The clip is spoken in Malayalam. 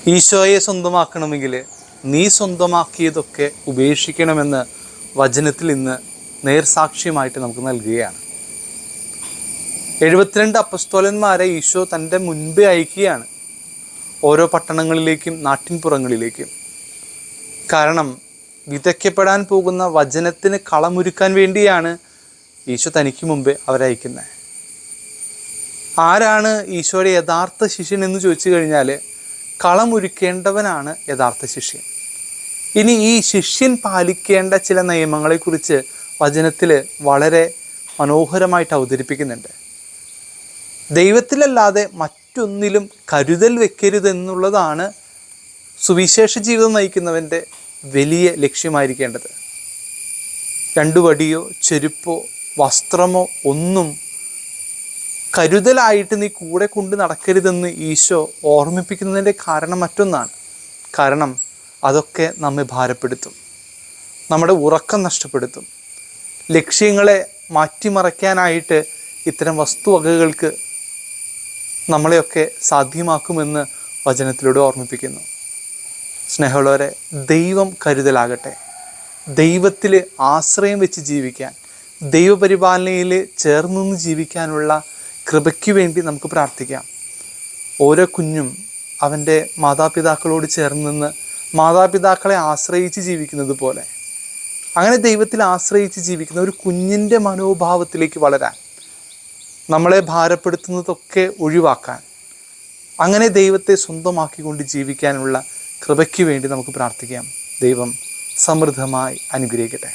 ഈശോയെ സ്വന്തമാക്കണമെങ്കിൽ നീ സ്വന്തമാക്കിയതൊക്കെ ഉപേക്ഷിക്കണമെന്ന് വചനത്തിൽ ഇന്ന് നേർസാക്ഷ്യമായിട്ട് നമുക്ക് നൽകുകയാണ്. 72 അപ്പസ്തോലന്മാരെ ഈശോ തൻ്റെ മുൻപേ അയക്കുകയാണ് ഓരോ പട്ടണങ്ങളിലേക്കും നാട്ടിൻപുറങ്ങളിലേക്കും. കാരണം വിതയ്ക്കപ്പെടാൻ പോകുന്ന വചനത്തിന് കളമൊരുക്കാൻ വേണ്ടിയാണ് ഈശോ തനിക്ക് മുമ്പേ അവരയക്കുന്നത്. ആരാണ് ഈശോയുടെ യഥാർത്ഥ ശിഷ്യൻ എന്ന് ചോദിച്ചു കഴിഞ്ഞാൽ കളമൊരുക്കേണ്ടവനാണ് യഥാർത്ഥ ശിഷ്യൻ. ഇനി ഈ ശിഷ്യൻ പാലിക്കേണ്ട ചില നിയമങ്ങളെക്കുറിച്ച് വചനത്തിൽ വളരെ മനോഹരമായിട്ട് അവതരിപ്പിക്കുന്നുണ്ട്. ദൈവത്തിലല്ലാതെ മറ്റൊന്നിലും കരുതൽ വെക്കരുതെന്നുള്ളതാണ് സുവിശേഷ ജീവിതം നയിക്കുന്നവൻ്റെ വലിയ ലക്ഷ്യമായിരിക്കേണ്ടത്. 2 വടിയോ ചെരുപ്പോ വസ്ത്രമോ ഒന്നും കരുതലായിട്ട് നീ കൂടെ കൊണ്ട് നടക്കരുതെന്ന് ഈശോ ഓർമ്മിപ്പിക്കുന്നതിൻ്റെ കാരണം മറ്റൊന്നാണ്. കാരണം അതൊക്കെ നമ്മെ ഭാരപ്പെടുത്തും, നമ്മുടെ ഉറക്കം നഷ്ടപ്പെടുത്തും. ലക്ഷ്യങ്ങളെ മാറ്റിമറയ്ക്കാനായിട്ട് ഇത്തരം വസ്തുവകകൾക്ക് നമ്മളെയൊക്കെ സാധ്യമാക്കുമെന്ന് വചനത്തിലൂടെ ഓർമ്മിപ്പിക്കുന്നു. സ്നേഹമുള്ളവരെ, ദൈവം കരുതലാകട്ടെ. ദൈവത്തിൽ ആശ്രയം വെച്ച് ജീവിക്കാൻ, ദൈവപരിപാലനയിൽ ചേർന്ന് ജീവിക്കാനുള്ള കൃപയ്ക്ക് വേണ്ടി നമുക്ക് പ്രാർത്ഥിക്കാം. ഓരോ കുഞ്ഞും അവൻ്റെ മാതാപിതാക്കളോട് ചേർന്ന് നിന്ന് മാതാപിതാക്കളെ ആശ്രയിച്ച് ജീവിക്കുന്നത് പോലെ അങ്ങനെ ദൈവത്തിൽ ആശ്രയിച്ച് ജീവിക്കുന്ന ഒരു കുഞ്ഞിൻ്റെ മനോഭാവത്തിലേക്ക് വളരാൻ, നമ്മളെ ഭാരപ്പെടുത്തുന്നതൊക്കെ ഒഴിവാക്കാൻ, അങ്ങനെ ദൈവത്തെ സ്വന്തമാക്കിക്കൊണ്ട് ജീവിക്കാനുള്ള കൃപയ്ക്ക് വേണ്ടി നമുക്ക് പ്രാർത്ഥിക്കാം. ദൈവം സമൃദ്ധമായി അനുഗ്രഹിക്കട്ടെ.